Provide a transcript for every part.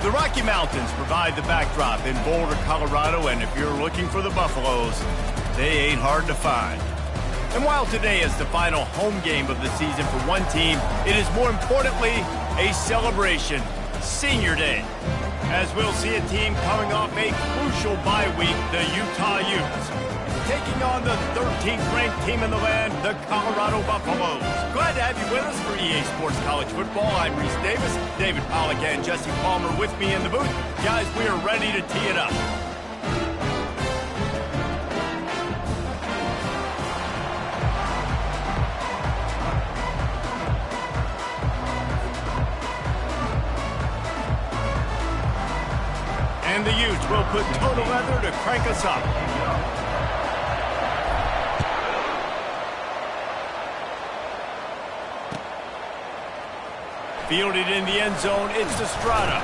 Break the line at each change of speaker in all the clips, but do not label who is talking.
The Rocky Mountains provide the backdrop in Boulder, Colorado, and if you're looking for the Buffaloes, they ain't hard to find. And while today is the final home game of the season for one team, it is more importantly a celebration, Senior Day, as we'll see a team coming off a crucial bye week, the Utah Utes, taking on the 13th ranked team in the land, the Colorado Buffaloes. Glad to have you with us for EA Sports College Football. I'm Reese Davis, David Pollack and Jesse Palmer with me in the booth. Guys, we are ready to tee it up. And the Utes will put total leather to crank us up. Fielded in the end zone, it's Estrada.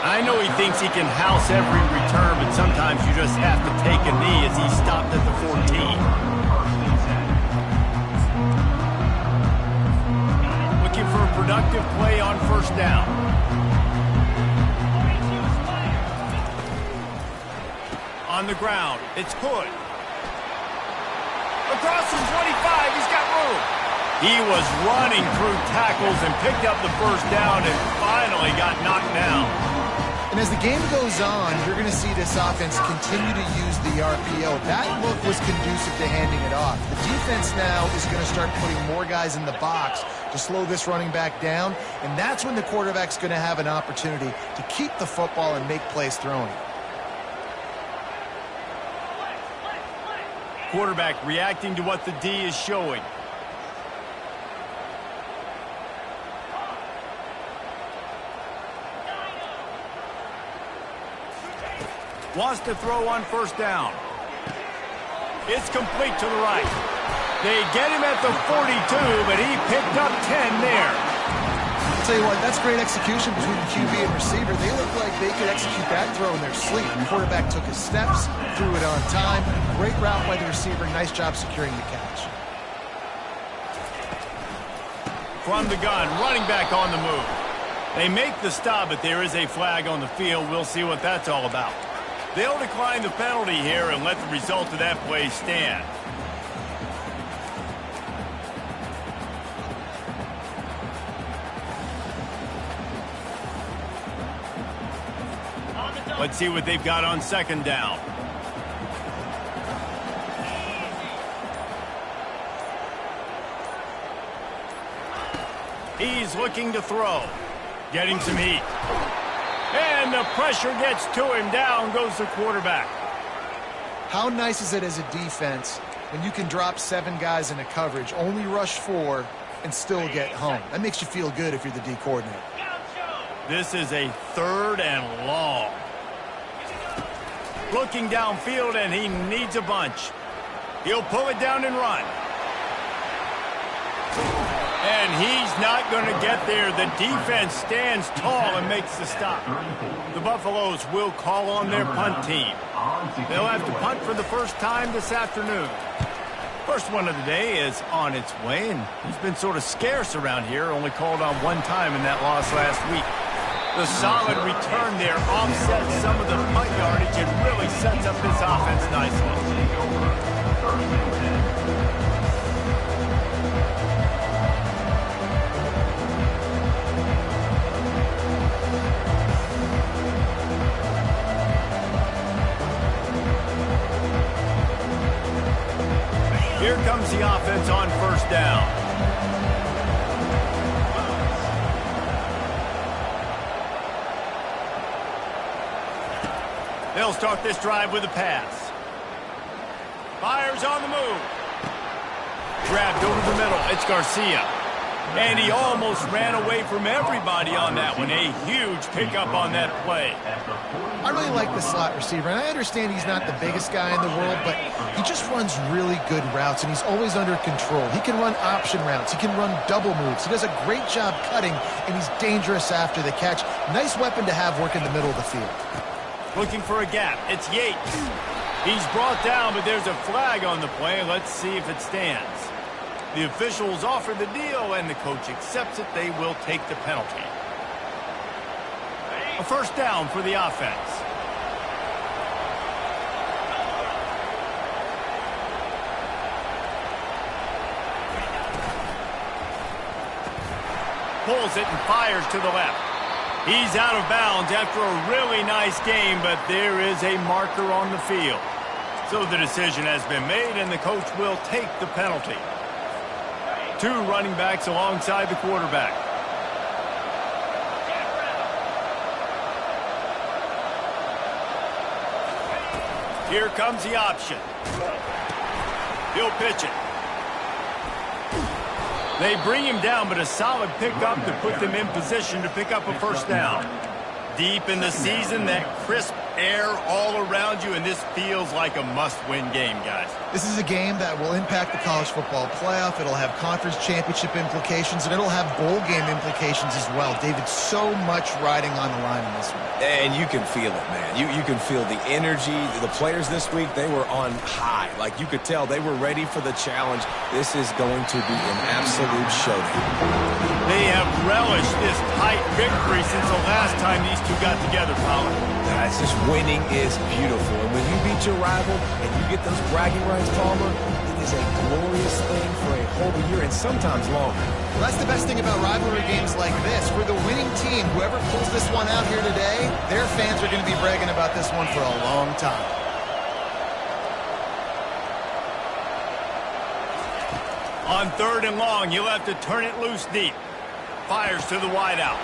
I know he thinks he can house every return, but sometimes you just have to take a knee as he stopped at the 14. Looking for a productive play on first down. On the ground, it's Hood. Across the 25, he's got room. He was running through tackles and picked up the first down and finally got knocked down.
And as the game goes on, you're going to see this offense continue to use the RPO. That look was conducive to handing it off. The defense now is going to start putting more guys in the box to slow this running back down, and that's when the quarterback's going to have an opportunity to keep the football and make plays throwing it.
Quarterback reacting to what the D is showing. Wants to throw on first down. It's complete to the right. They get him at the 42, but he picked up 10 there.
I'll tell you what, that's great execution between the QB and receiver. They look like they could execute that throw in their sleep. The quarterback took his steps, threw it on time. Great route by the receiver. Nice job securing the catch.
From the gun, running back on the move. They make the stop, but there is a flag on the field. We'll see what that's all about. They'll decline the penalty here and let the result of that play stand. Let's see what they've got on second down. He's looking to throw. Getting some heat. And the pressure gets to him. Down goes the quarterback.
How nice is it as a defense when you can drop 7 guys in a coverage, only rush 4, and still get home? That makes you feel good if you're the D coordinator.
This is a 3rd and long. Looking downfield, and he needs a bunch. He'll pull it down and run. And he's not going to get there. The defense stands tall and makes the stop. The Buffaloes will call on their punt team. They'll have to punt for the first time this afternoon. First one of the day is on its way, and he's been sort of scarce around here, only called on one time in that loss last week. The solid return there offsets some of the punt yardage and really sets up this offense nicely. Here comes the offense on first down. They'll start this drive with a pass. Fires on the move. Grabbed over the middle. It's Garcia. And he almost ran away from everybody on that one. A huge pickup on that play.
I really like the slot receiver, and I understand he's not the biggest guy in the world, but he just runs really good routes, and he's always under control. He can run option routes. He can run double moves. He does a great job cutting, and he's dangerous after the catch. Nice weapon to have work in the middle of the field.
Looking for a gap. It's Yates. He's brought down, but there's a flag on the play. Let's see if it stands. The officials offer the deal, and the coach accepts it. They will take the penalty. A first down for the offense. Pulls it and fires to the left. He's out of bounds after a really nice game, but there is a marker on the field. So the decision has been made, and the coach will take the penalty. 2 running backs alongside the quarterback. Here comes the option. He'll pitch it. They bring him down, but a solid pickup to put them in position to pick up a first down. Deep in the season, that crisp air all around you, and this feels like a must-win game, guys.
This is a game that will impact the college football playoff. It'll have conference championship implications, and it'll have bowl game implications as well. David, so much riding on the line in this one.
And you can feel it, man. You can feel the energy. The players this week, they were on high. Like, you could tell they were ready for the challenge. This is going to be an absolute showdown.
They have relished this tight victory since the last time these two got together, Pollard.
That's just winning is beautiful. And when you beat your rival and you get those bragging rights, Palmer, it is a glorious thing for a whole year and sometimes longer.
Well, that's the best thing about rivalry games like this. For the winning team, whoever pulls this one out here today, their fans are going to be bragging about this one for a long time.
On 3rd and long, you'll have to turn it loose deep. Fires to the wideout.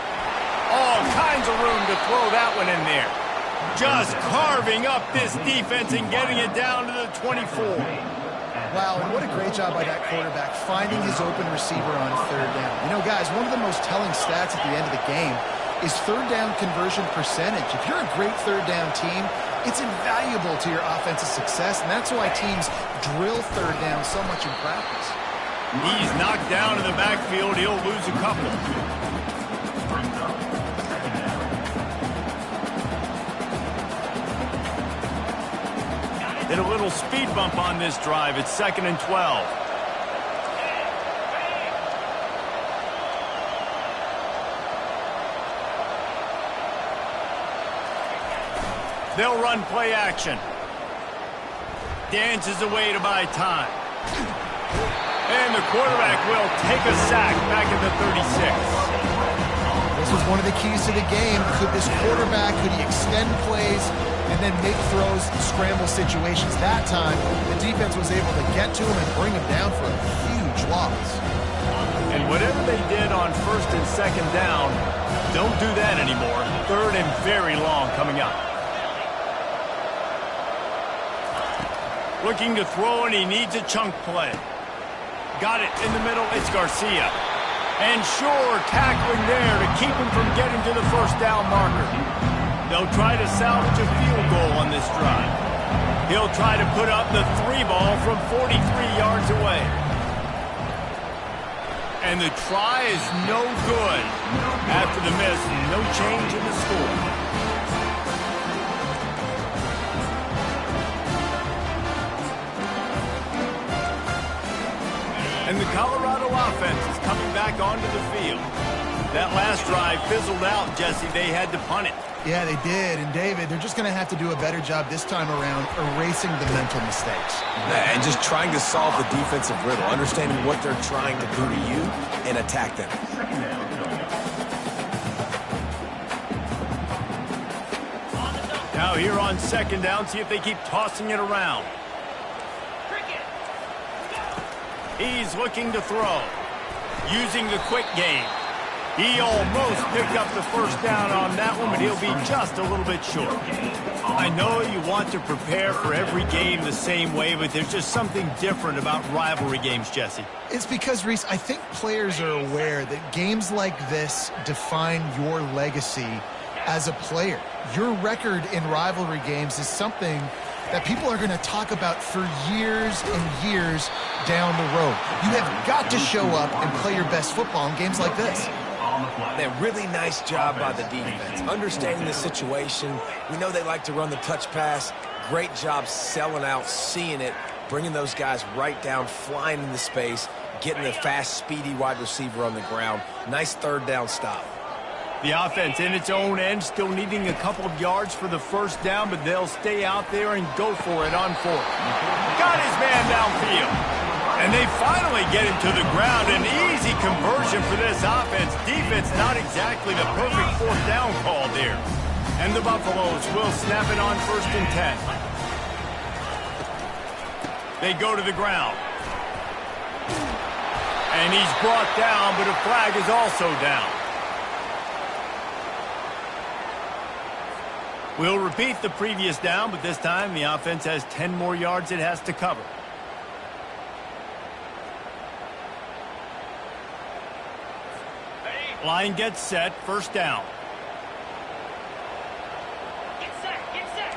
All kinds of room to throw that one in there. Just carving up this defense and getting it down to the 24.
Wow, and what a great job by that quarterback, finding his open receiver on 3rd down. You know, guys, one of the most telling stats at the end of the game is 3rd down conversion percentage. If you're a great 3rd down team, it's invaluable to your offensive success, and that's why teams drill 3rd down so much in practice.
He's knocked down in the backfield. He'll lose a couple. Hit a little speed bump on this drive. It's 2nd and 12. They'll run play action. Dances away to buy time. And the quarterback will take a sack back at the 36.
This was one of the keys to the game. Could this quarterback, could he extend plays and then make throws in scramble situations? That time, the defense was able to get to him and bring him down for a huge loss.
And whatever they did on 1st and 2nd down, don't do that anymore. 3rd and very long coming up. Looking to throw, and he needs a chunk play. Got it in the middle. It's Garcia. And sure, tackling there to keep him from getting to the first down marker. They'll try to salvage a field goal on this drive. He'll try to put up the 3 ball from 43 yards away. And the try is no good. After the miss, no change in the score. And the Colorado offense is coming back onto the field. That last drive fizzled out, Jesse. They had to punt it.
Yeah, they did. And, David, they're just going to have to do a better job this time around erasing the mental mistakes.
And just trying to solve the defensive riddle, understanding what they're trying to do to you and attack them.
Now here on 2nd down, see if they keep tossing it around. He's looking to throw, using the quick game. He almost picked up the first down on that one, but he'll be just a little bit short. I know you want to prepare for every game the same way, but there's just something different about rivalry games, Jesse.
It's because, Reese, I think players are aware that games like this define your legacy as a player. Your record in rivalry games is something that people are going to talk about for years and years down the road. You have got to show up and play your best football in games like this.
A really nice job by the defense, understanding the situation. We know they like to run the touch pass. Great job selling out, seeing it, bringing those guys right down, flying into space, getting the fast, speedy wide receiver on the ground. Nice 3rd down stop.
The offense in its own end, still needing a couple of yards for the first down, but they'll stay out there and go for it on fourth. Got his man downfield. And they finally get him to the ground. An easy conversion for this offense. Defense not exactly the perfect fourth down call there. And the Buffaloes will snap it on 1st and 10. They go to the ground. And he's brought down, but a flag is also down. We'll repeat the previous down, but this time the offense has 10 more yards it has to cover. Line gets set, 1st down.
Get set, get set.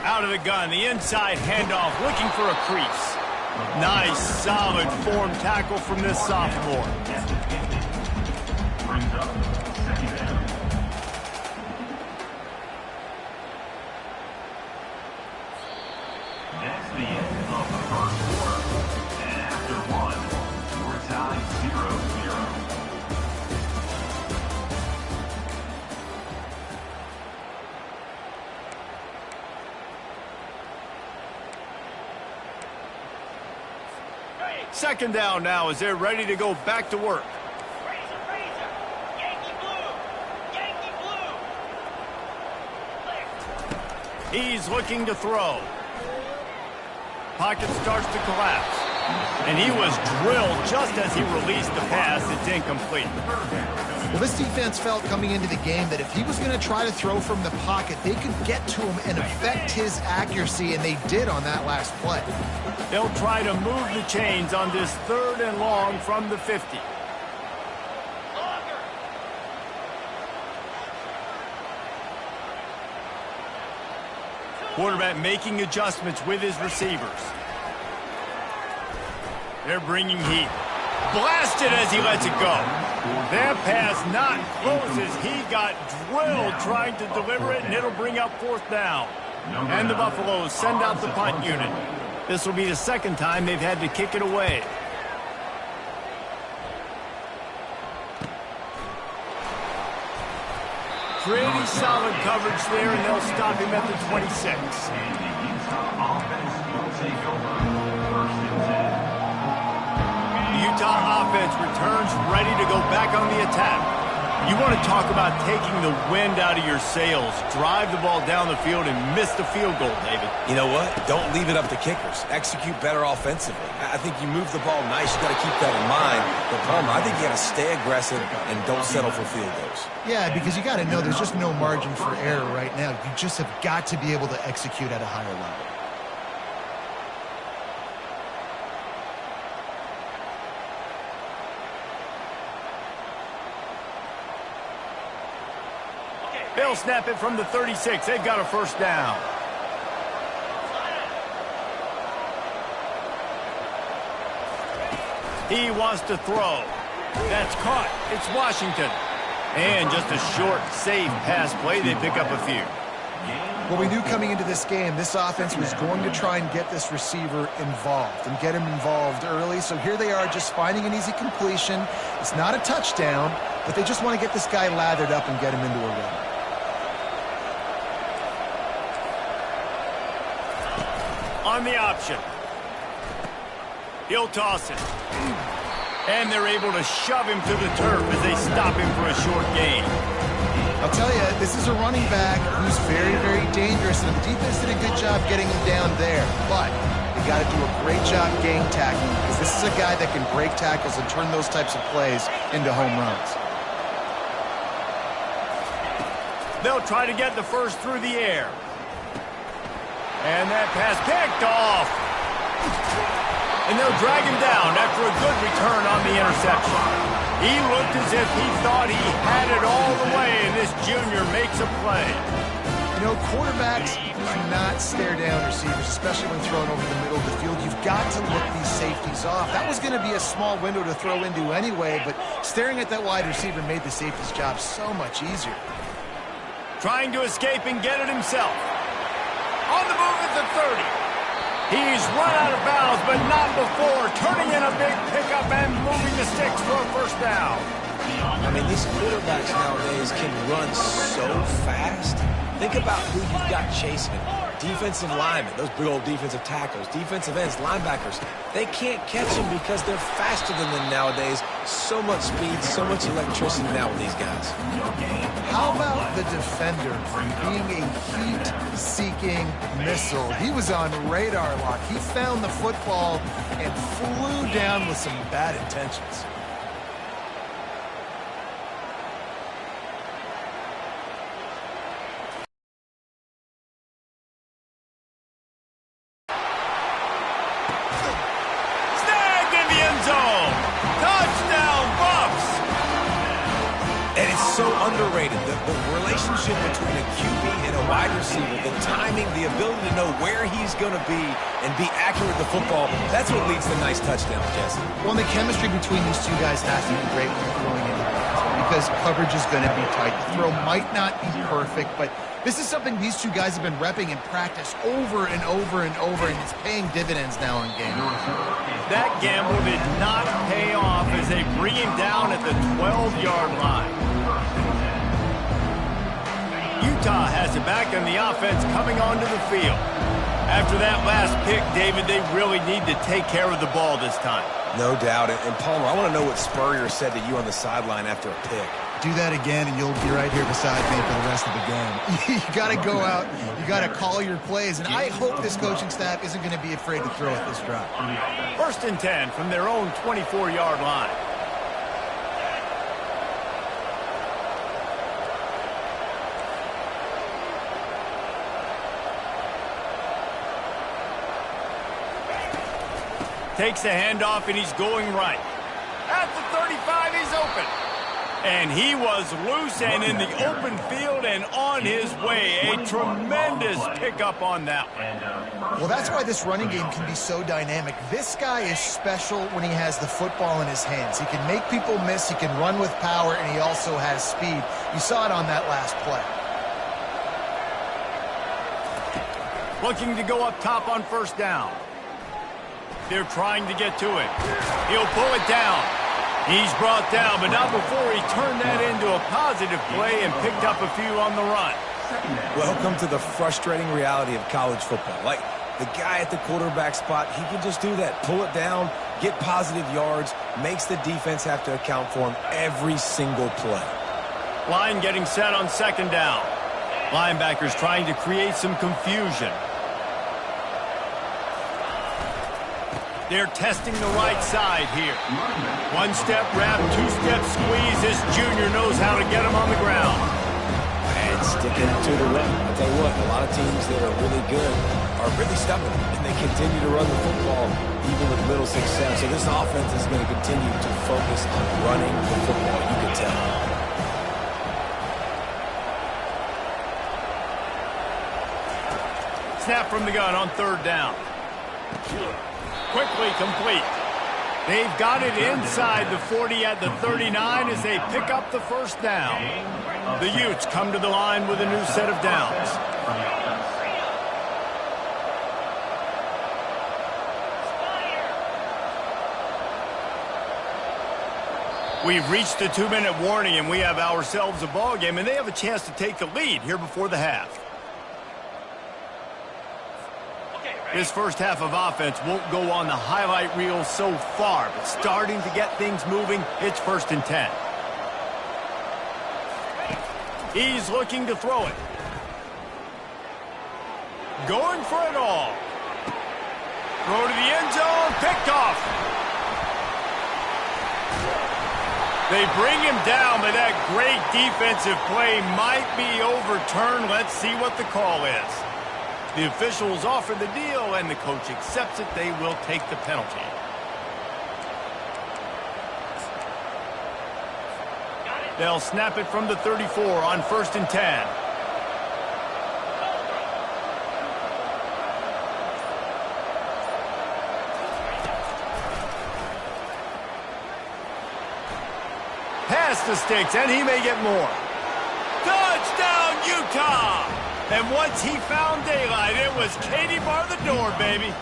Out of the gun, the inside handoff, looking for a crease. Nice, solid form tackle from this sophomore.
Brings up 2nd down. That's the end of the first quarter. And after one, we're tied 0-0.
Second down now as they're ready to go back to work.
Razor, razor. Yankee blue. Yankee blue. Left.
He's looking to throw. Pocket starts to collapse. And he was drilled just as he released the pass. It's incomplete.
Well, this defense felt coming into the game that if he was going to try to throw from the pocket, they could get to him and affect his accuracy, and they did on that last play.
They'll try to move the chains on this 3rd and long from the 50.
Longer.
Quarterback making adjustments with his receivers. They're bringing heat. Blasted as he lets it go. That pass not close as he got drilled trying to deliver it, and it'll bring up 4th down. And the Buffaloes send out the punt unit. This will be the 2nd time they've had to kick it away. Pretty solid coverage there, and they'll stop him at the 26.
And the Utah offense will take over 1st and 10.
The Utah offense returns ready to go back on the attack. You want to talk about taking the wind out of your sails. Drive the ball down the field and miss the field goal, David.
You know what? Don't leave it up to kickers. Execute better offensively. I think you move the ball nice. You got to keep that in mind. But Palmer, I think you got to stay aggressive and don't settle for field goals.
Yeah, because you got to know there's just no margin for error right now. You just have got to be able to execute at a higher level.
They'll snap it from the 36. They've got a 1st down. He wants to throw. That's caught. It's Washington. And just a short, safe pass play. They pick up a few.
Well, we knew coming into this game, this offense was going to try and get this receiver involved and get him involved early. So here they are just finding an easy completion. It's not a touchdown, but they just want to get this guy lathered up and get him into a run.
On the option. He'll toss it. And they're able to shove him to the turf as they stop him for a short gain.
I'll tell you, this is a running back who's very, very dangerous, and the defense did a good job getting him down there. But they got to do a great job gang tackling, because this is a guy that can break tackles and turn those types of plays into home runs.
They'll try to get the first through the air. And that pass picked off. And they'll drag him down after a good return on the interception. He looked as if he thought he had it all the way, and this junior makes a play.
You know, quarterbacks cannot stare down receivers, especially when thrown over the middle of the field. You've got to look these safeties off. That was going to be a small window to throw into anyway, but staring at that wide receiver made the safety's job so much easier.
Trying to escape and get it himself. On the move at the 30. He's run out of bounds, but not before turning in a big pickup and moving the sticks for a 1st down.
I mean, these quarterbacks nowadays can run so fast. Think about who you've got chasing him. Defensive linemen, those big old defensive tackles, defensive ends, linebackers. They can't catch him because they're faster than them nowadays. So much speed, so much electricity now with these guys.
How about the defender being a heat-seeking missile? He was on radar lock. He found the football and flew down with some bad intentions.
So underrated, the relationship between a QB and a wide receiver, the timing, the ability to know where he's going to be and be accurate with the football, that's what leads to nice touchdowns, Jesse.
Well, the chemistry between these two guys has to be great when you're throwing into the pass because coverage is going to be tight. The throw might not be perfect, but this is something these two guys have been repping in practice over and over and over, and it's paying dividends now in game.
That gamble did not pay off as they bring him down at the 12-yard line. Utah has it back on the offense coming onto the field. After that last pick, David, they really need to take care of the ball this time.
No doubt. And Palmer, I want to know what Spurrier said to you on the sideline after a pick.
Do that again, and you'll be right here beside me for the rest of the game. You got to go out. You got to call your plays, and I hope this coaching staff isn't going to be afraid to throw at this drive.
1st and 10 from their own 24-yard line. Takes the handoff, and he's going right. At the 35, he's open. And he was loose and in the open field and on his way. A tremendous pickup on that one.
Well, that's why this running game can be so dynamic. This guy is special when he has the football in his hands. He can make people miss, he can run with power, and he also has speed. You saw it on that last play.
Looking to go up top on 1st down. They're trying to get to it. He'll pull it down. He's brought down, but not before he turned that into a positive play and picked up a few on the run.
Welcome to the frustrating reality of college football. Like, the guy at the quarterback spot, he can just do that. Pull it down, get positive yards, makes the defense have to account for him every single play.
Line getting set on 2nd down. Linebackers trying to create some confusion. They're testing the right side here. 1-step wrap, 2-step squeeze. This junior knows how to get him on the ground.
And sticking to the run. I'll tell you what, a lot of teams that are really good are really stubborn, and they continue to run the football even with little success. So this offense is going to continue to focus on running the football, you can tell.
Snap from the gun on 3rd down. Quickly complete. They've got it inside the 40 at the 39 as they pick up the 1st down. The Utes come to the line with a new set of downs. We've reached the 2-minute warning, and we have ourselves a ball game, and they have a chance to take the lead here before the half. This first half of offense won't go on the highlight reel so far, but starting to get things moving, it's 1st and 10. He's looking to throw it. Going for it all. Throw to the end zone, picked off. They bring him down, but that great defensive play might be overturned. Let's see what the call is. The officials offer the deal, and the coach accepts it. They will take the penalty. They'll snap it from the 34 on 1st and 10. Past the sticks, and he may get more. Touchdown, Utah! And once he found daylight, it was Katie bar the door, baby.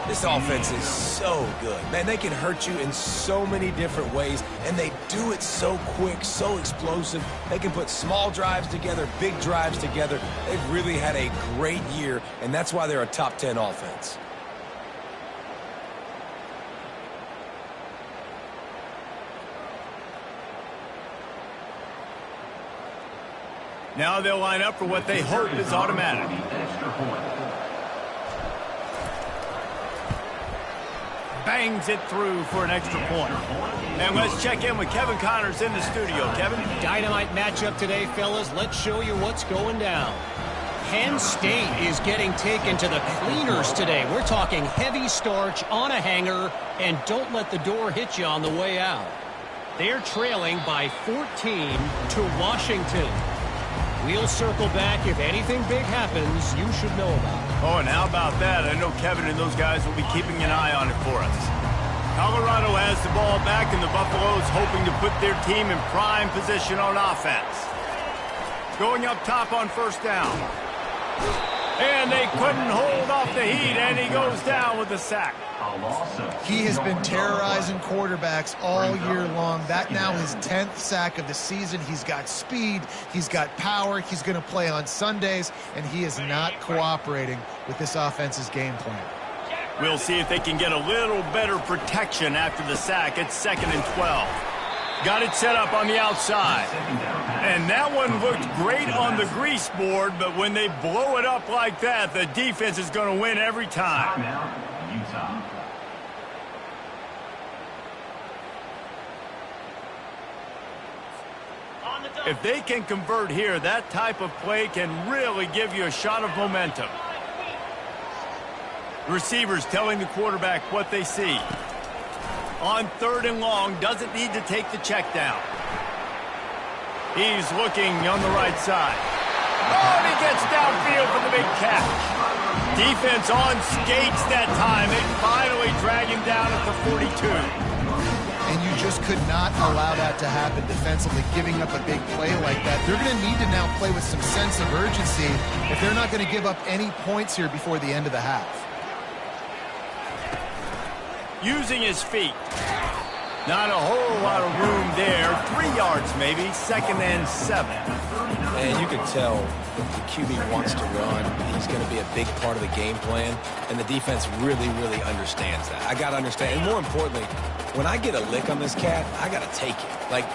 This offense is so good. Man, they can hurt you in so many different ways, and they do it so quick, so explosive. They can put small drives together, big drives together. They've really had a great year, and that's why they're a top 10 offense.
Now they'll line up for what they hope is automatic.
Extra point.
Bangs it through for an extra point. And let's check in with Kevin Connors in the studio. Kevin?
Dynamite matchup today, fellas. Let's show you what's going down. Penn State is getting taken to the cleaners today. We're talking heavy starch on a hanger, and don't let the door hit you on the way out. They're trailing by 14 to Washington. We'll circle back. If anything big happens, you should know about it.
Oh, and how about that? I know Kevin and those guys will be keeping an eye on it for us. Colorado has the ball back, and the Buffaloes hoping to put their team in prime position on offense. Going up top on first down. And they couldn't hold off the heat, and he goes down with a sack.
He has been terrorizing quarterbacks all year long. That now his 10th sack of the season. He's got speed, he's got power, he's going to play on Sundays, and he is not cooperating with this offense's game plan.
We'll see if they can get a little better protection after the sack. It's 2nd and 12. Got it set up on the outside. And that one looked great on the grease board, but when they blow it up like that, the defense is going to win every time.
Utah.
If they can convert here, that type of play can really give you a shot of momentum. Receivers telling the quarterback what they see. On 3rd and long, doesn't need to take the check down. He's looking on the right side. Oh, and he gets downfield for the big catch. Defense on skates that time. They finally drag him down at the 42.
And you just could not allow that to happen defensively, giving up a big play like that. They're going to need to now play with some sense of urgency if they're not going to give up any points here before the end of the half.
Using his feet. Not a whole lot of room there. 3 yards maybe. 2nd and 7.
And you can tell if the QB wants to run, he's going to be a big part of the game plan. And the defense really, really understands that. I got to understand. And more importantly, when I get a lick on this cat, I got to take it. Like,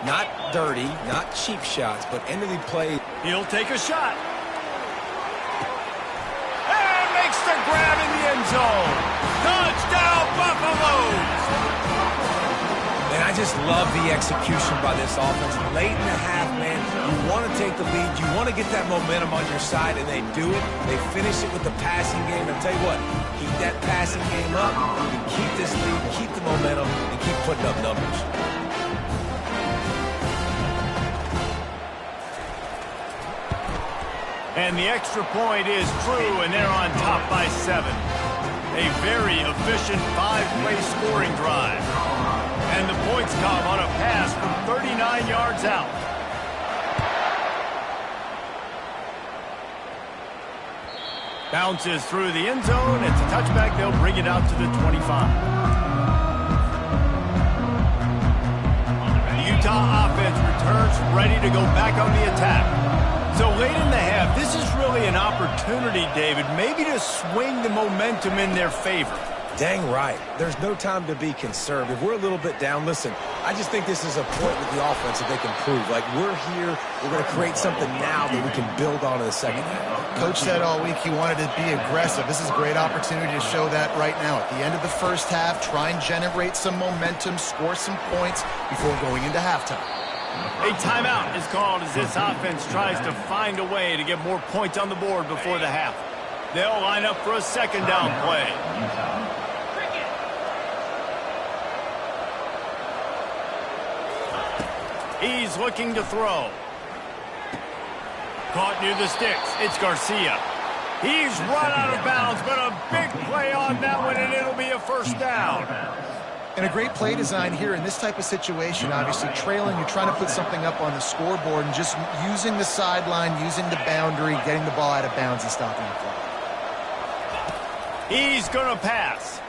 not dirty, not cheap shots, but end of the play.
He'll take a shot. And makes the grab in the end zone. Touchdown, Buffaloes!
And I just love the execution by this offense. Late in the half, man, you want to take the lead. You want to get that momentum on your side, and they do it. They finish it with the passing game. And I'll tell you what, keep that passing game up. You can keep this lead, keep the momentum, and keep putting up numbers.
And the extra point is true, and they're on top by 7. A very efficient 5-play scoring drive. And the points come on a pass from 39 yards out. Bounces through the end zone. It's a touchback. They'll bring it out to the 25. The Utah offense returns ready to go back on the attack. So late in the half, this is really an opportunity, David, maybe to swing the momentum in their favor.
Dang right. There's no time to be concerned. If we're a little bit down, listen, I just think this is a point with the offense that they can prove. Like, we're here, we're going to create something now that we can build on in the second half.
Coach said all week he wanted to be aggressive. This is a great opportunity to show that right now. At the end of the first half, try and generate some momentum, score some points before going into halftime.
A timeout is called as this offense tries to find a way to get more points on the board before the half. They'll line up for a 2nd down play. He's looking to throw. Caught near the sticks. It's Garcia. He's run out of bounds, but a big play on that one, and it'll be a 1st down.
And a great play design here in this type of situation. Obviously, trailing, you're trying to put something up on the scoreboard and just using the sideline, using the boundary, getting the ball out of bounds and stopping the clock.
He's going to pass.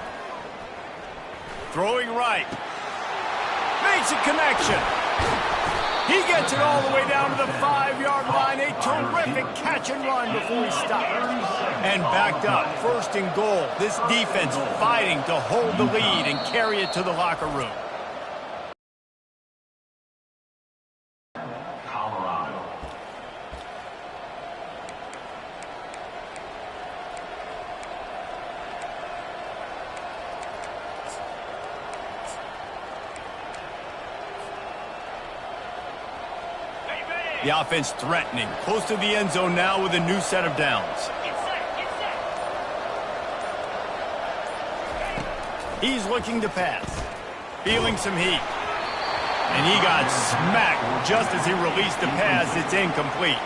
Throwing right. Makes a connection. He gets it all the way down to the 5-yard line. A terrific catch and run before he stopped. And backed up, 1st and goal. This defense fighting to hold the lead and carry it to the locker room.
Colorado.
The offense threatening, close to the end zone now with a new set of downs. He's looking to pass, feeling some heat. And he got smacked just as he released the pass. It's incomplete.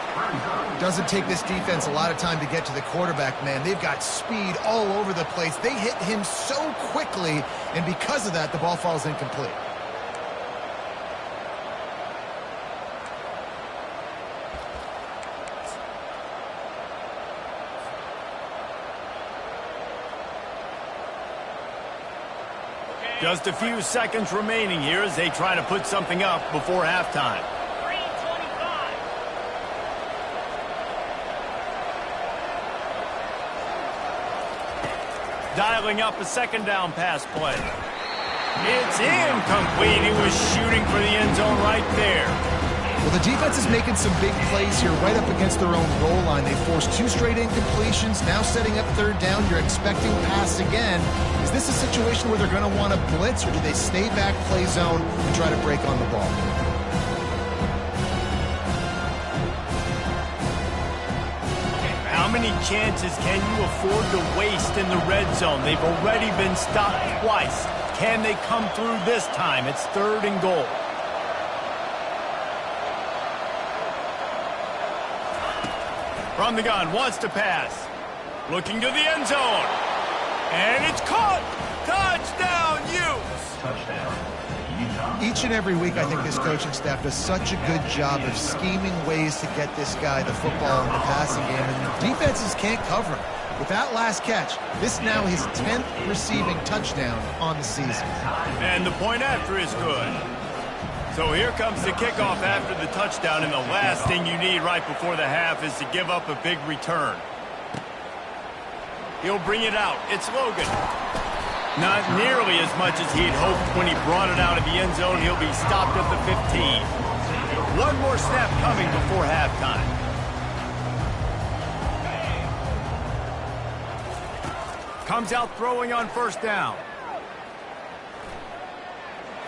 Doesn't take this defense a lot of time to get to the quarterback, man. They've got speed all over the place. They hit him so quickly, and because of that, the ball falls incomplete.
Just a few seconds remaining here as they try to put something up before halftime.
3:25.
Dialing up a 2nd down pass play. It's incomplete. He was shooting for the end zone right there.
Well, the defense is making some big plays here right up against their own goal line. They forced 2 straight incompletions, now setting up 3rd down. You're expecting pass again. Is this a situation where they're going to want to blitz, or do they stay back, play zone, and try to break on the ball?
How many chances can you afford to waste in the red zone? They've already been stopped twice. Can they come through this time? It's 3rd and goal. From the gun, wants to pass. Looking to the end zone. And it's caught. Touchdown, Utes.
Touchdown. Utah.
Each and every week, I think this coaching staff does such a good job of scheming ways to get this guy the football in the passing game, and defenses can't cover him. With that last catch, this now his 10th receiving touchdown on the season.
And the point after is good. So here comes the kickoff after the touchdown, and the last thing you need right before the half is to give up a big return. He'll bring it out. It's Logan. Not nearly as much as he'd hoped when he brought it out of the end zone. He'll be stopped at the 15. One more snap coming before halftime. Comes out throwing on 1st down.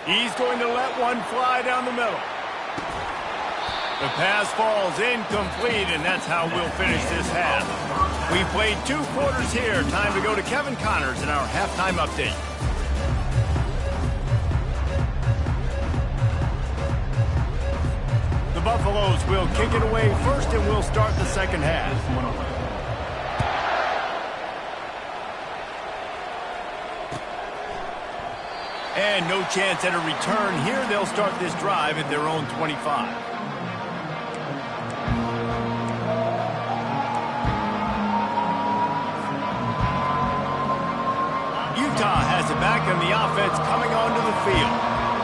He's going to let one fly down the middle. The pass falls incomplete, and that's how we'll finish this half. We played 2 quarters here. Time to go to Kevin Connors in our halftime update. The Buffaloes will kick it away first, and we'll start the 2nd half. And no chance at a return here. They'll start this drive at their own 25. Utah has it back, and the offense coming onto the field.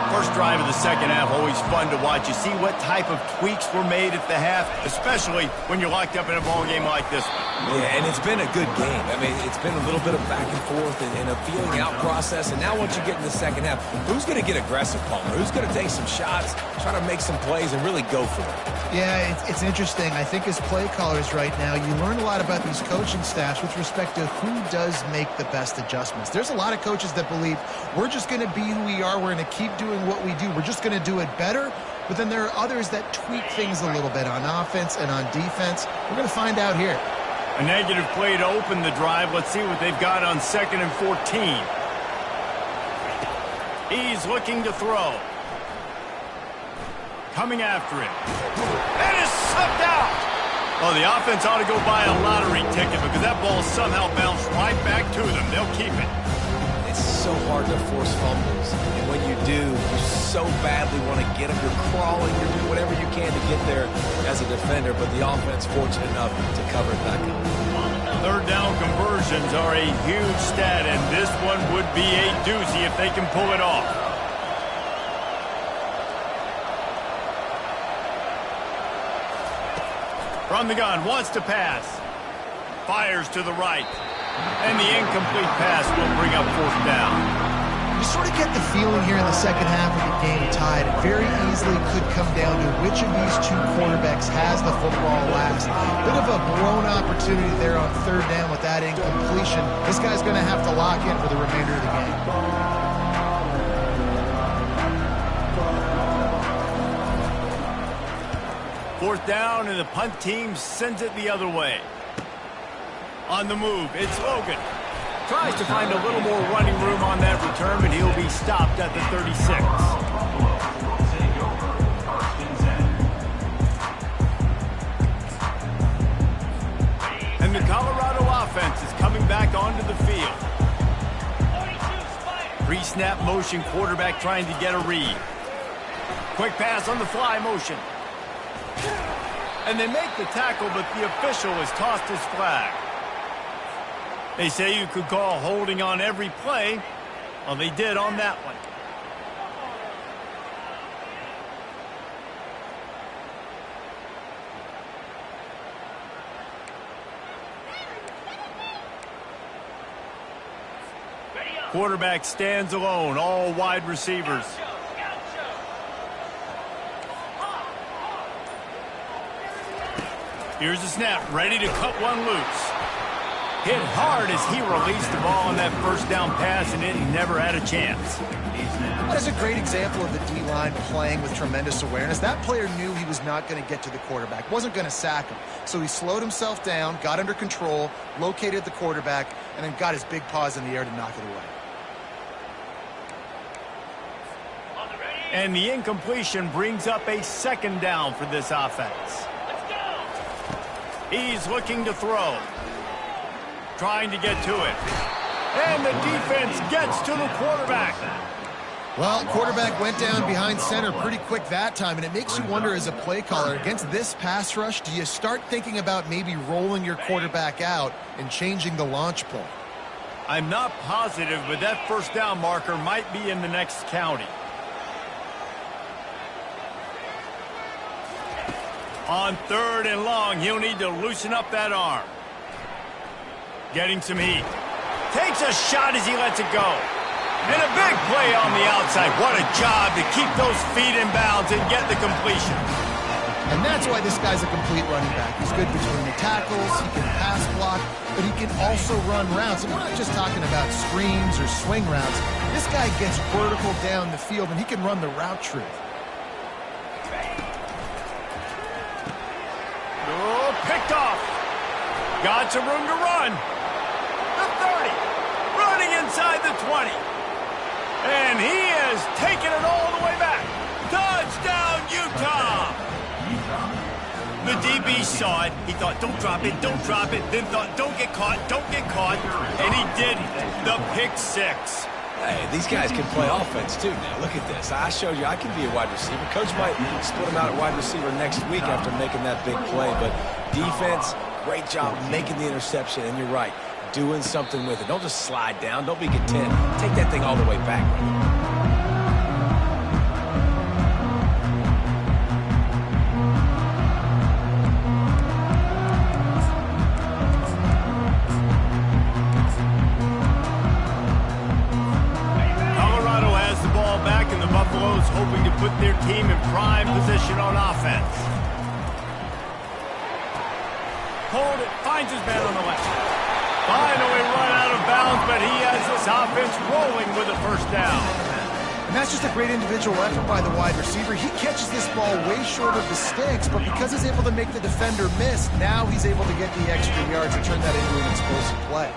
First drive of the 2nd half, always fun to watch. You see what type of tweaks were made at the half, especially when you're locked up in a ball game like this one.
Yeah, and it's been a good game. I mean, it's been a little bit of back and forth and a feeling out process. And now once you get in the 2nd half, who's going to get aggressive, Palmer? Who's going to take some shots, try to make some plays, and really go for it?
Yeah, it's interesting. I think as play callers right now, you learn a lot about these coaching staffs with respect to who does make the best adjustments. There's a lot of coaches that believe we're just going to be who we are. We're going to keep doing what we do. We're just going to do it better. But then there are others that tweak things a little bit on offense and on defense. We're going to find out here.
A negative play to open the drive. Let's see what they've got on 2nd and 14. He's looking to throw. Coming after it. And it's sucked out. Oh, the offense ought to go buy a lottery ticket because that ball somehow bounced right back to them. They'll keep it.
It's so hard to force fumbles. And when you do, you so badly want to get them. You're crawling. You're doing whatever you can to get there as a defender, but the offense fortunate enough to cover it back up.
Third down conversions are a huge stat, and this one would be a doozy if they can pull it off. From the gun, wants to pass. Fires to the right. And the incomplete pass will bring up fourth down.
You sort of get the feeling here in the second half of the game tied. It very easily could come down to which of these two quarterbacks has the football last. Bit of a blown opportunity there on third down with that incompletion. This guy's going to have to lock in for the remainder of the game.
Fourth down, and the punt team sends it the other way. On the move, it's Logan. Tries to find a little more running room on that return, but he'll be stopped at the 36. And the Colorado offense is coming back onto the field. Pre-snap motion, quarterback trying to get a read. Quick pass on the fly motion. And they make the tackle, but the official has tossed his flag. They say you could call holding on every play. Well, they did on that one. Quarterback stands alone, all wide receivers. Here's the snap, ready to cut one loose. Hit hard as he released the ball on that first down pass, and it never had a chance.
That is a great example of the D-line playing with tremendous awareness. That player knew he was not going to get to the quarterback, wasn't going to sack him. So he slowed himself down, got under control, located the quarterback, and then got his big paws in the air to knock it away.
And the incompletion brings up a second down for this offense. He's looking to throw. Trying to get to it. And the defense gets to the quarterback.
Well, quarterback went down behind center pretty quick that time, and it makes you wonder as a play caller, against this pass rush, do you start thinking about maybe rolling your quarterback out and changing the launch point?
I'm not positive, but that first down marker might be in the next county. On third and long, he'll need to loosen up that arm. Getting some heat. Takes a shot as he lets it go. And a big play on the outside. What a job to keep those feet in bounds and get the completion.
And that's why this guy's a complete running back. He's good between the tackles, he can pass block, but he can also run routes. And we're not just talking about screens or swing routes. This guy gets vertical down the field, and he can run the route tree.
Oh, picked off. Got some room to run. The 30. Running inside the 20. And he has taken it all the way back. Touchdown, Utah. The DB saw it. He thought, don't drop it, don't drop it. Then thought, don't get caught, don't get caught. And he didn't. The pick six.
Hey, these guys can play offense, too. Now, look at this. I showed you I can be a wide receiver. Coach might split him out at wide receiver next week after making that big play. But defense, great job making the interception. And you're right, doing something with it. Don't just slide down. Don't be content. Take that thing all the way back.
Hoping to put their team in prime position on offense. Hold it, finds his man on the left. Finally run out of bounds, but he has this offense rolling with a first down.
And that's just a great individual effort by the wide receiver. He catches this ball way short of the sticks, but because he's able to make the defender miss, now he's able to get the extra yards and turn that into an explosive play.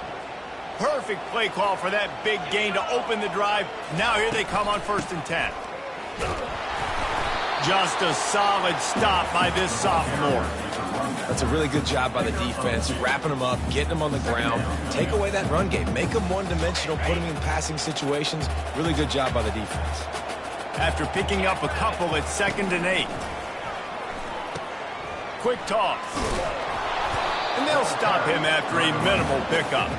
Perfect play call for that big gain to open the drive. Now here they come on 1st and 10. Just a solid stop by this sophomore.
That's a really good job by the defense, wrapping them up, getting them on the ground. Take away that run game. Make them one-dimensional, put them in passing situations. Really good job by the defense.
After picking up a couple at 2nd and 8. quick toss. And they'll stop him after a minimal pickup.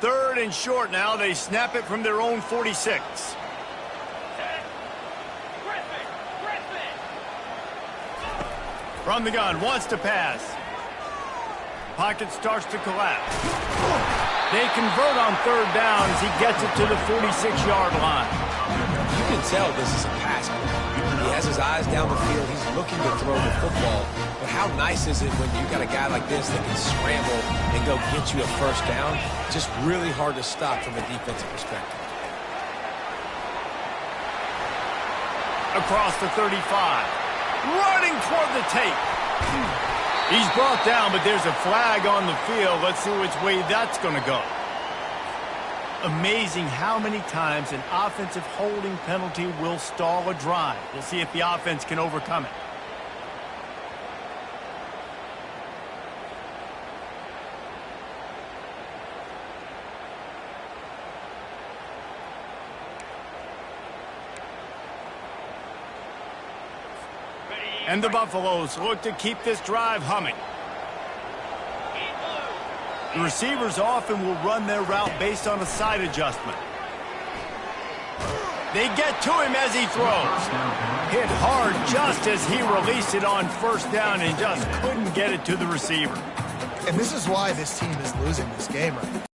Third and short now. They snap it from their own 46. From the gun, wants to pass. Pocket starts to collapse. They convert on third down as he gets it to the 46-yard line.
You can tell this is a pass play. He has his eyes down the field. He's looking to throw the football. But how nice is it when you got a guy like this that can scramble and go get you a first down? Just really hard to stop from a defensive perspective.
Across the 35. Running toward the tape. He's brought down, but there's a flag on the field. Let's see which way that's going to go. Amazing how many times an offensive holding penalty will stall a drive. We'll see if the offense can overcome it. And the Buffaloes look to keep this drive humming. The receivers often will run their route based on a side adjustment. They get to him as he throws. Hit hard just as he released it on first down and just couldn't get it to the receiver.
And this is why this team is losing this game right now.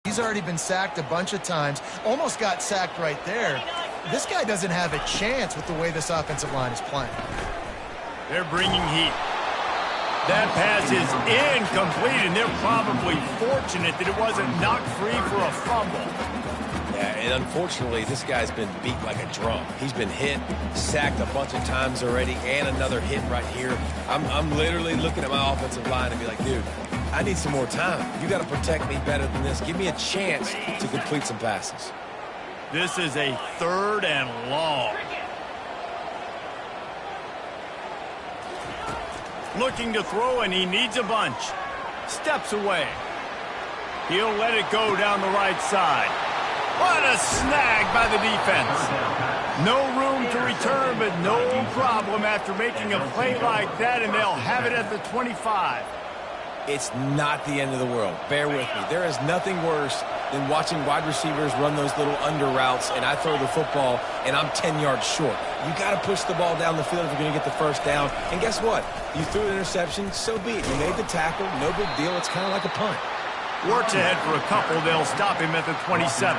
He's already been sacked a bunch of times, almost got sacked right there. This guy doesn't have a chance with the way this offensive line is playing.
They're bringing heat. That pass is incomplete, and they're probably fortunate that it wasn't knocked free for a fumble.
Yeah, and unfortunately, this guy's been beat like a drum. He's been hit, sacked a bunch of times already, and another hit right here. I'm literally looking at my offensive line and be like, dude, I need some more time. You got to protect me better than this. Give me a chance to complete some passes.
This is a third and long. Looking to throw, and he needs a bunch. Steps away. He'll let it go down the right side. What a snag by the defense. No room to return, but no problem after making a play like that, and they'll have it at the 25.
It's not the end of the world. Bear with me. There is nothing worse than watching wide receivers run those little under routes, and I throw the football, and I'm 10 yards short. You got to push the ball down the field if you're going to get the first down. And guess what? You threw an interception, so be it. You made the tackle, no big deal. It's kind of like a punt.
Works ahead for a couple. They'll stop him at the 27.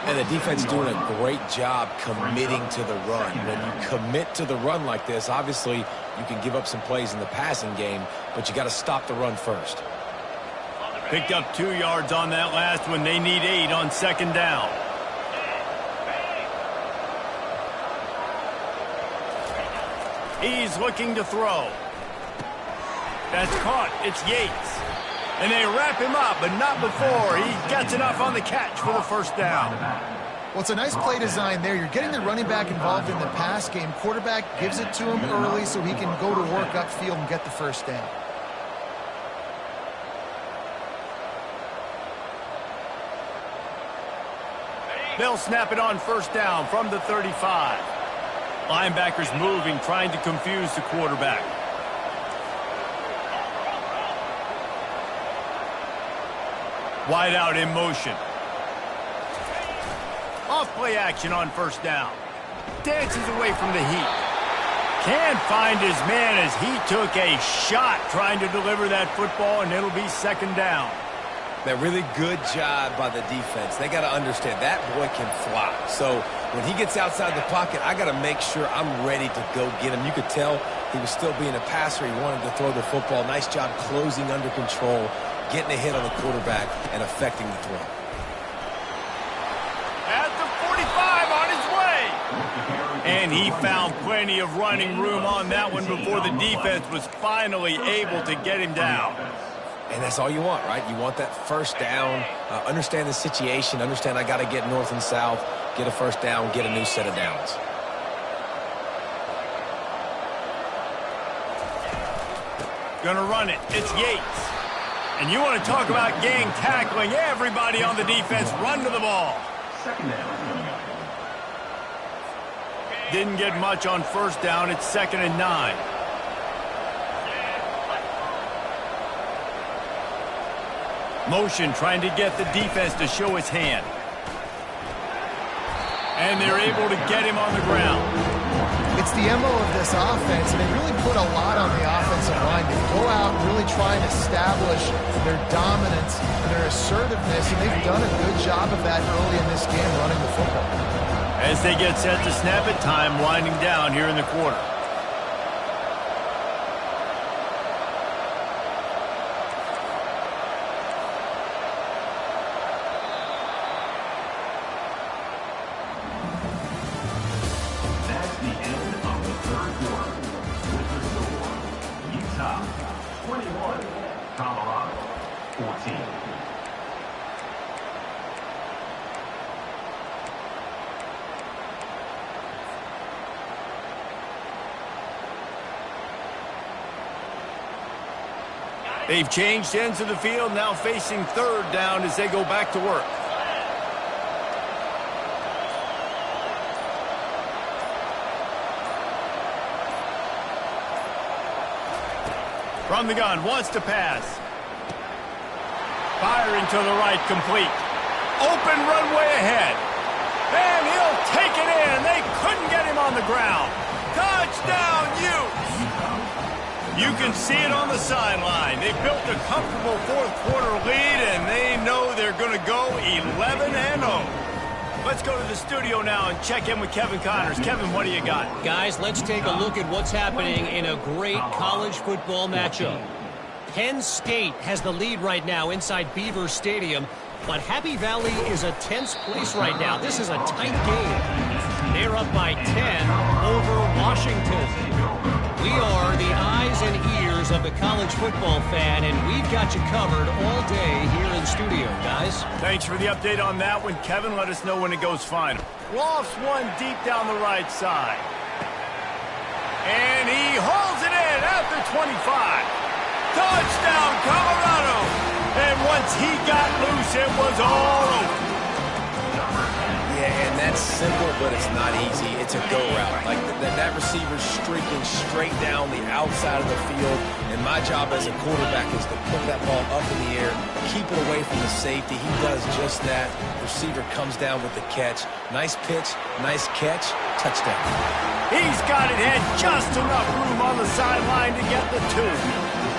And the defense doing a great job committing to the run. When you commit to the run like this, obviously you can give up some plays in the passing game, but you got to stop the run first.
Picked up 2 yards on that last one. They need 8 on second down. He's looking to throw. That's caught. It's Yates. And they wrap him up, but not before he gets enough on the catch for the first down.
Well, it's a nice play design there. You're getting the running back involved in the pass game. Quarterback gives it to him early so he can go to work upfield and get the first down.
They'll snap it on first down from the 35. Linebackers moving, trying to confuse the quarterback. Wide out in motion. Off play action on first down. Dances away from the heat. Can't find his man as he took a shot trying to deliver that football, and it'll be second down.
That really good job by the defense. They got to understand that boy can fly. So when he gets outside the pocket, I got to make sure I'm ready to go get him. You could tell he was still being a passer. He wanted to throw the football. Nice job closing under control, getting a hit on the quarterback, and affecting the throw.
At the 45 on his way. And he found plenty of running room on that one before the defense was finally able to get him down.
And that's all you want, right? You want that first down, understand the situation, understand I got to get north and south, get a first down, get a new set of downs.
Gonna run it. It's Yates. And you want to talk about gang tackling. Everybody on the defense run to the ball.
Second down.
Didn't get much on first down. It's 2nd and 9. Motion trying to get the defense to show his hand. And they're able to get him on the ground.
It's the MO of this offense, and they really put a lot on the offensive line. They go out and really try and establish their dominance and their assertiveness, and they've done a good job of that early in this game running the football.
As they get set to snap it, time winding down here in the quarter.
That's the end of the third quarter. With the score, Utah 21, Colorado 14.
They've changed ends of the field, now facing third down as they go back to work. From the gun, wants to pass. Firing to the right, complete. Open runway ahead. And he'll take it in. They couldn't get him on the ground. Touchdown, Utes! You can see it on the sideline. They built a comfortable fourth-quarter lead, and they know they're going to go 11-0. Let's go to the studio now and check in with Kevin Connors. Kevin, what do you got?
Guys, let's take a look at what's happening in a great college football matchup. Penn State has the lead right now inside Beaver Stadium, but Happy Valley is a tense place right now. This is a tight game. They're up by 10 over Washington. We are the eyes and ears of the college football fan, and we've got you covered all day here in studio, guys.
Thanks for the update on that one, Kevin. Let us know when it goes final. Lofts one deep down the right side. And he holds it in at the 25. Touchdown, Colorado! And once he got loose, it was all over.
Yeah, and that's simple, but it's not easy. It's a go route. Like that receiver's streaking straight down the outside of the field, and my job as a quarterback is to put that ball up in the air, keep it away from the safety. He does just that. Receiver comes down with the catch. Nice pitch, nice catch, touchdown.
He's got it, had just enough room on the sideline to get the two.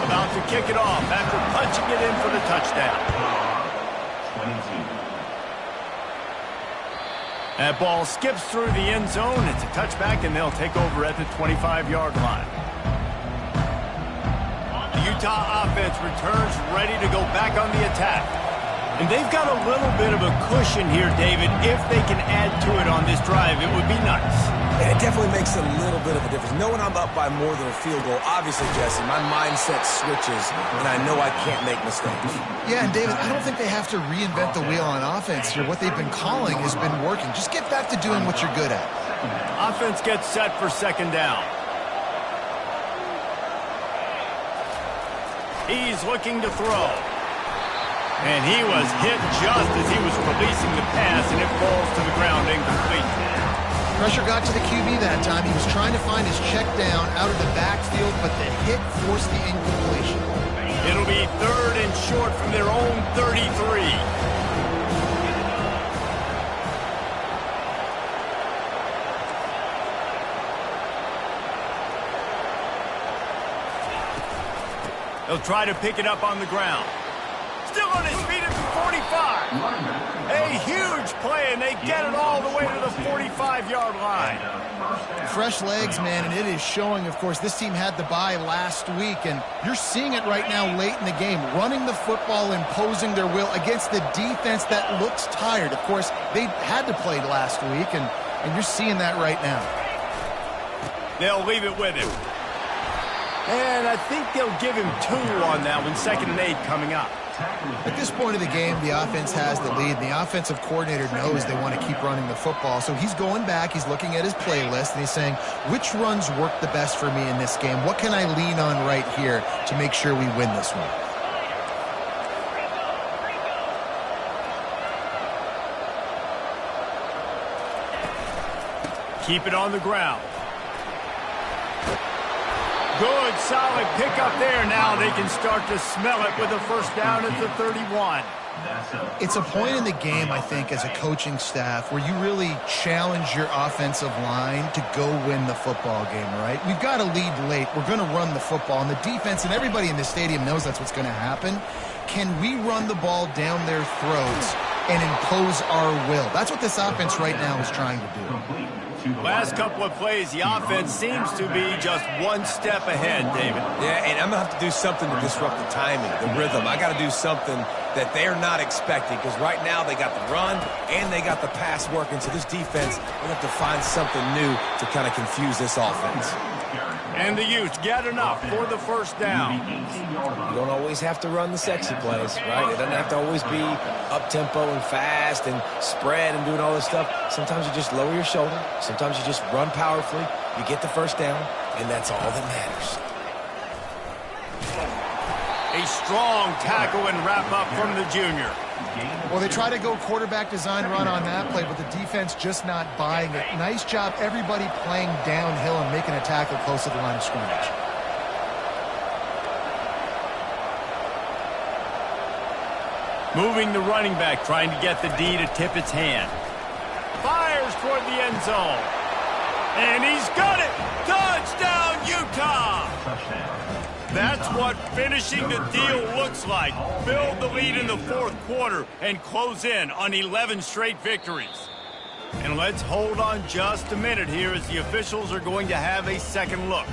About to kick it off after punching it in for the touchdown.
22.
That ball skips through the end zone. It's a touchback, and they'll take over at the 25-yard line. The Utah offense returns ready to go back on the attack. And they've got a little bit of a cushion here, David. If they can add to it on this drive, it would be nice.
And it definitely makes a little bit of a difference. Knowing I'm up by more than a field goal, obviously, Jesse, my mindset switches, and I know I can't make mistakes.
Yeah, and David, I don't think they have to reinvent the wheel on offense here. What they've been calling has been working. Just get back to doing what you're good at.
Offense gets set for second down. He's looking to throw. And he was hit just as he was releasing the pass, and it falls to the ground incomplete.
Pressure got to the QB that time. He was trying to find his check down out of the backfield, but the hit forced the incompletion.
It'll be third and short from their own 33. They'll try to pick it up on the ground. Still on his feet at the 45. A huge play, and they get it all the way to the 45-yard line.
Fresh legs, man, and it is showing, of course, this team had the bye last week, and you're seeing it right now late in the game, running the football, imposing their will against the defense that looks tired. Of course, they had to play last week, and you're seeing that right now.
They'll leave it with him. And I think they'll give him 2 on that one, 2nd and 8 coming up.
At this point of the game, the offense has the lead, and the offensive coordinator knows they want to keep running the football. So he's going back, he's looking at his playlist, and he's saying, which runs work the best for me in this game? What can I lean on right here to make sure we win this one?
Keep it on the ground. Good, solid pickup there. Now they can start to smell it with a first down at the 31.
It's a point in the game, I think, as a coaching staff where you really challenge your offensive line to go win the football game, right? We've got to lead late. We're going to run the football. And the defense and everybody in the stadium knows that's what's going to happen. Can we run the ball down their throats and impose our will? That's what this offense right now is trying to do.
Last couple of plays, the offense seems to be just one step ahead, David.
Yeah, and I'm going to have to do something to disrupt the timing, the rhythm. I got to do something that they're not expecting, because right now they got the run and they got the pass working. So this defense, we have to find something new to kind of confuse this offense.
And the Utes get enough for the first down.
You don't always have to run the sexy plays, right? It doesn't have to always be up-tempo and fast and spread and doing all this stuff. Sometimes you just lower your shoulder. Sometimes you just run powerfully. You get the first down, and that's all that matters.
A strong tackle and wrap-up from the junior.
Well, they try to go quarterback design run on that play, but the defense just not buying it. Nice job, everybody playing downhill and making a tackle close to the line of scrimmage.
Moving the running back, trying to get the D to tip its hand. Fires toward the end zone. And he's got it! Touchdown, Utah! That's what finishing the deal looks like. Build the lead in the 4th quarter and close in on 11 straight victories. And let's hold on just a minute here as the officials are going to have a second look.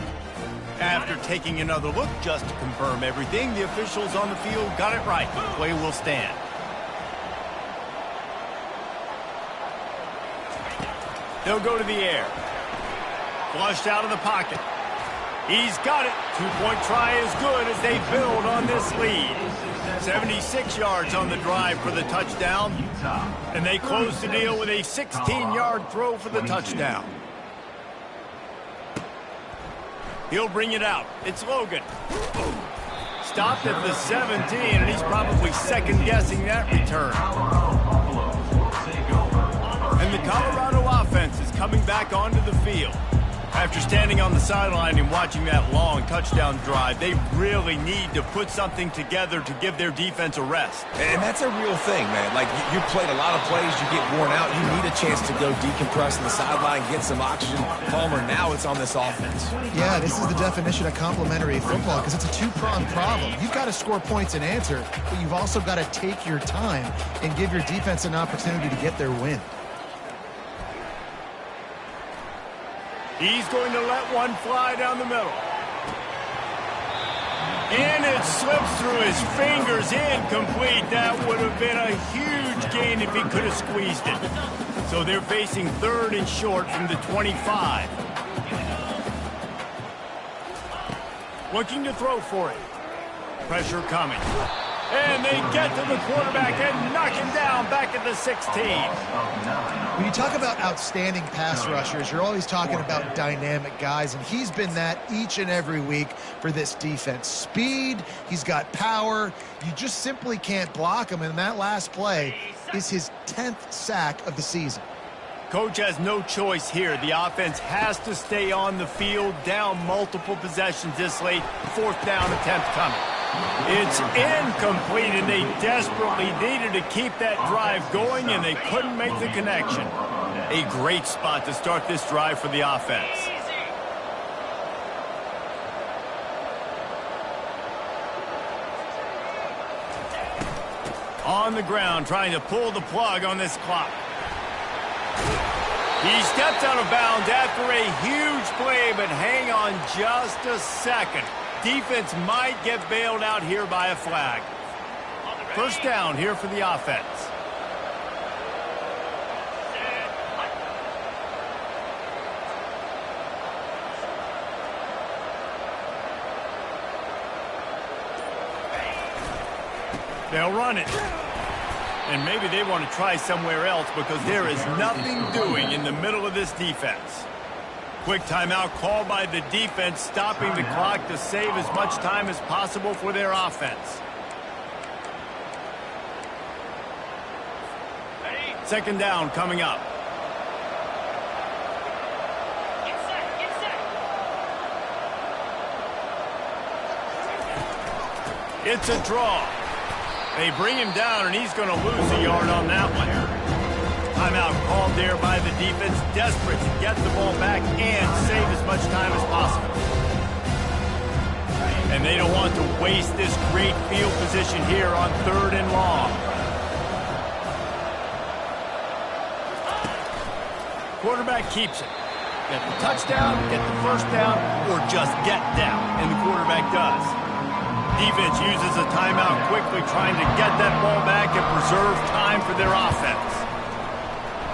After taking another look just to confirm everything, the officials on the field got it right. The play will stand. They'll go to the air. Flushed out of the pocket. He's got it. 2-point try is good as they build on this lead. 76 yards on the drive for the touchdown. And they close the deal with a 16-yard throw for the touchdown. He'll bring it out. It's Logan. Stopped at the 17, and he's probably second-guessing that return. And the Colorado offense is coming back onto the field. After standing on the sideline and watching that long touchdown drive, they really need to put something together to give their defense a rest.
And that's a real thing, man. Like, you played a lot of plays, you get worn out, you need a chance to go decompress on the sideline, get some oxygen. Palmer, now it's on this offense.
Yeah, this is the definition of complementary football, because it's a two-pronged problem. You've got to score points and answer, but you've also got to take your time and give your defense an opportunity to get their win.
He's going to let one fly down the middle. And it slips through his fingers, incomplete. That would have been a huge gain if he could have squeezed it. So they're facing 3rd and short from the 25. Looking to throw for it. Pressure coming. And they get to the quarterback and knock him down back at the 16.
When you talk about outstanding pass rushers, you're always talking about dynamic guys, and he's been that each and every week for this defense. Speed, he's got power. You just simply can't block him, and that last play is his 10th sack of the season.
Coach has no choice here. The offense has to stay on the field, down multiple possessions this late. 4th down attempt coming. It's incomplete, and they desperately needed to keep that drive going, and they couldn't make the connection. A great spot to start this drive for the offense. On the ground, trying to pull the plug on this clock. He steps out of bounds after a huge play, but hang on just a second. Defense might get bailed out here by a flag. First down here for the offense. They'll run it. And maybe they want to try somewhere else because there is nothing doing in the middle of this defense. Quick timeout called by the defense, stopping the clock to save as much time as possible for their offense. Second down coming up.
Get set, get set.
It's a draw. They bring him down, and he's going to lose a yard on that one. Timeout called there by the defense, desperate to get the ball back and save as much time as possible. And they don't want to waste this great field position here on 3rd and long. Quarterback keeps it. Get the touchdown, get the first down, or just get down, and the quarterback does. Defense uses a timeout quickly, trying to get that ball back and preserve time for their offense.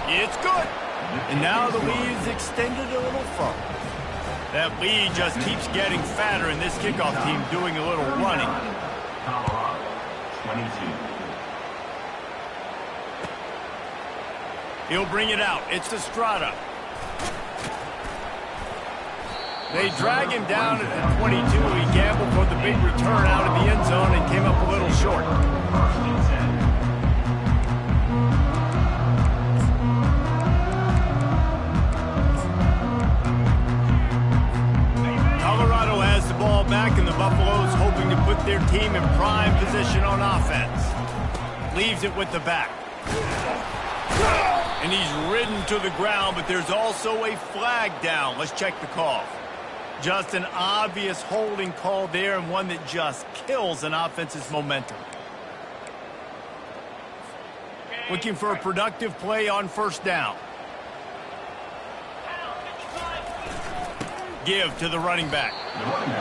It's good. And now the lead is extended a little further. That lead just keeps getting fatter, and this kickoff team doing a little running.
Colorado, 22.
He'll bring it out. It's Estrada. They drag him down at the 22. He gambled for the big return out of the end zone and came up a little short.
First and 10.
Colorado has the ball back, and the Buffaloes hoping to put their team in prime position on offense. Leaves it with the back. And he's ridden to the ground, but there's also a flag down. Let's check the call. Just an obvious holding call there, and one that just kills an offense's momentum. Looking for a productive play on first down. Give to the running back.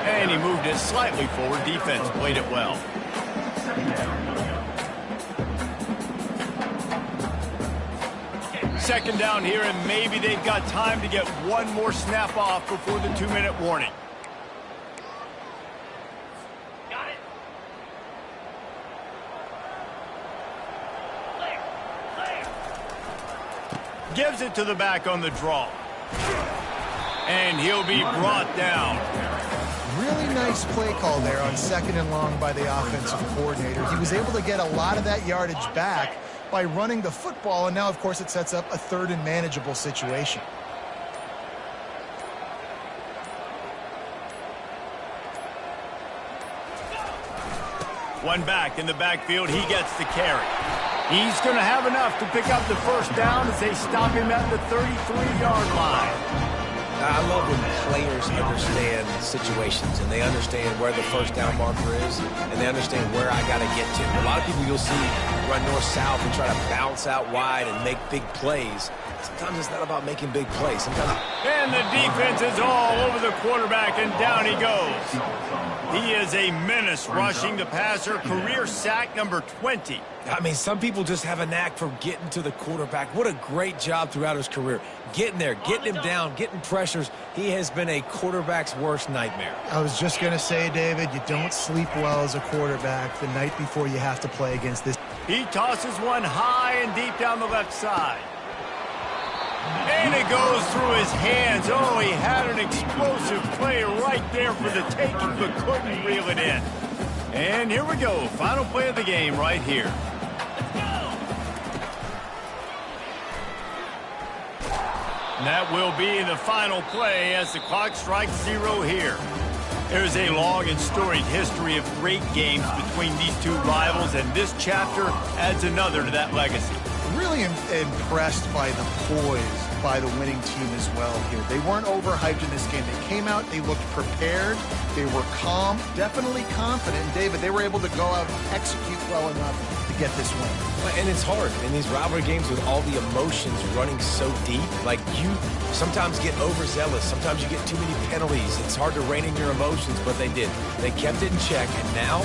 And he moved it slightly forward. Defense played it well. Second down here, and maybe they've got time to get one more snap off before the 2-minute warning.
Got it. Clear, clear.
Gives it to the back on the draw. And he'll be brought down.
Really nice play call there on 2nd and long by the offensive coordinator. He was able to get a lot of that yardage back by running the football, and now, of course, it sets up a 3rd and manageable situation.
One back in the backfield. He gets the carry. He's going to have enough to pick up the first down as they stop him at the 33-yard line.
I love when players understand situations and they understand where the first down marker is and they understand where I got to get to. A lot of people you'll see run north-south and try to bounce out wide and make big plays. Sometimes it's not about making big plays. Sometimes.
And the defense is all over the quarterback, and down he goes. He is a menace rushing the passer, career sack number 20.
I mean, some people just have a knack for getting to the quarterback. What a great job throughout his career. Getting there, getting him down, getting pressures. He has been a quarterback's worst nightmare.
I was just going to say, David, you don't sleep well as a quarterback the night before you have to play against this.
He tosses one high and deep down the left side. And it goes through his hands. Oh, he had an explosive play right there for the taking, but couldn't reel it in. And here we go. Final play of the game right here. And that will be the final play as the clock strikes 0 here. There's a long and storied history of great games between these two rivals, and this chapter adds another to that legacy.
Really impressed by the poise by the winning team as well here. They weren't overhyped in this game. They came out, they looked prepared, they were calm, definitely confident. And David, they were able to go out and execute well enough to get this win.
And it's hard in these rivalry games with all the emotions running so deep. Like, you sometimes get overzealous. Sometimes you get too many penalties. It's hard to rein in your emotions, but they did. They kept it in check, and now,